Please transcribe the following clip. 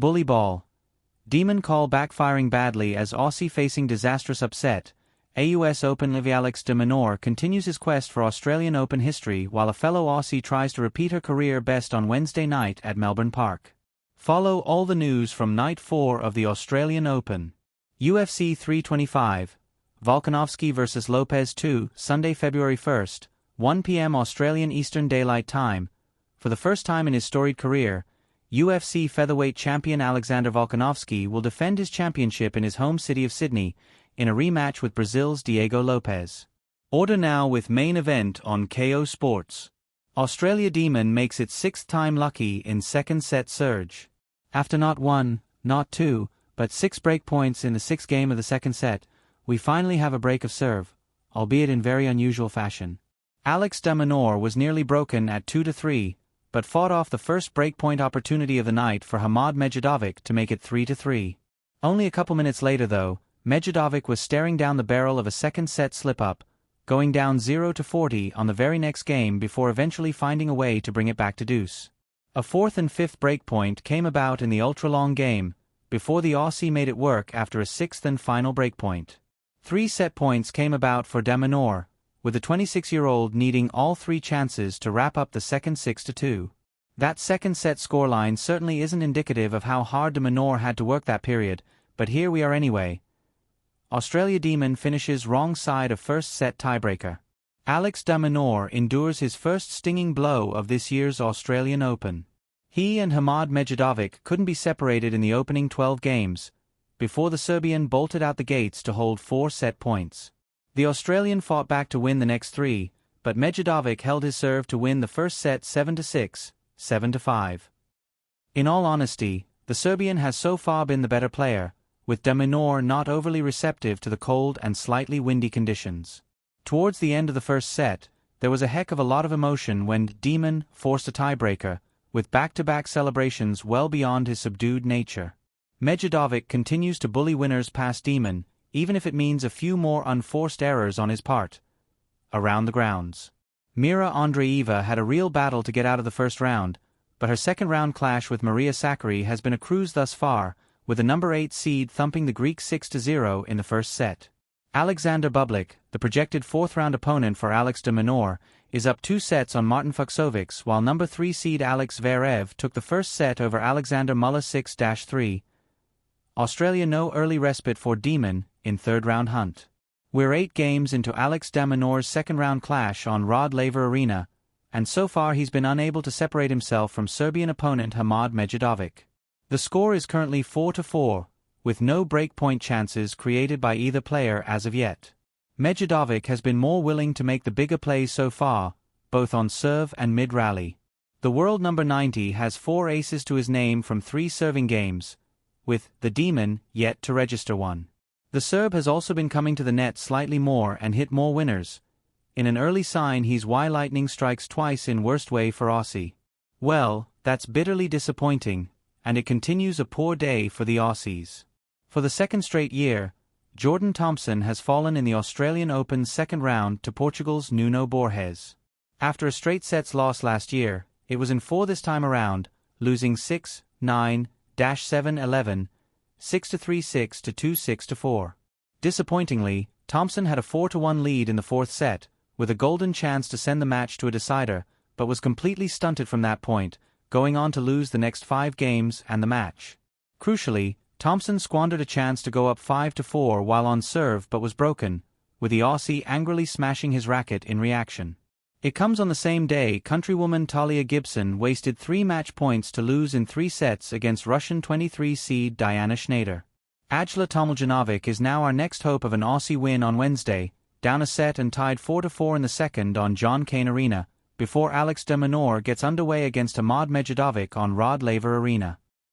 Bully ball. Demon call backfiring badly as Aussie facing disastrous upset. Aus Open Alex de Minaur continues his quest for Australian Open history while a fellow Aussie tries to repeat her career best on Wednesday night at Melbourne Park. Follow all the news from Night 4 of the Australian Open. UFC 325, Volkanovski vs Lopez 2, Sunday, February 1st, 1 p.m. Australian Eastern Daylight Time. For the first time in his storied career, UFC featherweight champion Alexander Volkanovski will defend his championship in his home city of Sydney, in a rematch with Brazil's Diego Lopes. Order now with main event on KO Sports. Australia Demon makes its sixth time lucky in second set surge. After not one, not two, but 6 break points in the sixth game of the second set, we finally have a break of serve, albeit in very unusual fashion. Alex de Minaur was nearly broken at 2-3, but fought off the first breakpoint opportunity of the night for Hamad Medjedovic to make it 3-3. Only a couple minutes later though, Medjedovic was staring down the barrel of a second set slip-up, going down 0-40 on the very next game before eventually finding a way to bring it back to deuce. A fourth and fifth breakpoint came about in the ultra-long game, before the Aussie made it work after a sixth and final breakpoint. 3 set points came about for de Minaur, with the 26-year-old needing all 3 chances to wrap up the second 6-2. That second set scoreline certainly isn't indicative of how hard de Minaur had to work that period, but here we are anyway. Australia Demon finishes wrong side of first set tiebreaker. Alex de Minaur endures his first stinging blow of this year's Australian Open. He and Hamad Medjedovic couldn't be separated in the opening 12 games, before the Serbian bolted out the gates to hold 4 set points. The Australian fought back to win the next 3, but Medjedovic held his serve to win the first set 7-6, 7-5. In all honesty, the Serbian has so far been the better player, with de Minaur not overly receptive to the cold and slightly windy conditions. Towards the end of the first set, there was a heck of a lot of emotion when Demon forced a tiebreaker, with back-to-back celebrations well beyond his subdued nature. Medjedovic continues to bully winners past Demon, even if it means a few more unforced errors on his part. Around the grounds. Mira Andreeva had a real battle to get out of the first round, but her second-round clash with Maria Sakkari has been a cruise thus far, with the number 8 seed thumping the Greek 6-0 in the first set. Alexander Bublik, the projected fourth-round opponent for Alex de Minaur, is up 2 sets on Martin Fucsovics, while number 3 seed Alex Zverev took the first set over Alexander Muller 6-3. Australia no early respite for Demon in third-round hunt. We're 8 games into Alex de Minaur's second-round clash on Rod Laver Arena, and so far he's been unable to separate himself from Serbian opponent Hamad Medjedovic. The score is currently 4-4, with no breakpoint chances created by either player as of yet. Medjedovic has been more willing to make the bigger plays so far, both on serve and mid-rally. The world number 90 has 4 aces to his name from 3 serving games, with the Demon yet to register one. The Serb has also been coming to the net slightly more and hit more winners. In an early sign he's why lightning strikes twice in worst way for Aussie. Well, that's bitterly disappointing, and it continues a poor day for the Aussies. For the second straight year, Jordan Thompson has fallen in the Australian Open's second round to Portugal's Nuno Borges. After a straight sets loss last year, it was in 4 this time around, losing 6-9, 7-11, 6-3-6 to 2-6-4. Disappointingly, Thompson had a 4-1 lead in the fourth set, with a golden chance to send the match to a decider, but was completely stunted from that point, going on to lose the next 5 games and the match. Crucially, Thompson squandered a chance to go up 5-4 while on serve but was broken, with the Aussie angrily smashing his racket in reaction. It comes on the same day countrywoman Talia Gibson wasted 3 match points to lose in 3 sets against Russian 23 seed Diana Schneider. Ajla Tomiljanovic is now our next hope of an Aussie win on Wednesday, down a set and tied 4-4 in the second on John Cain Arena, before Alex de Minaur gets underway against Hamad Medjedovic on Rod Laver Arena.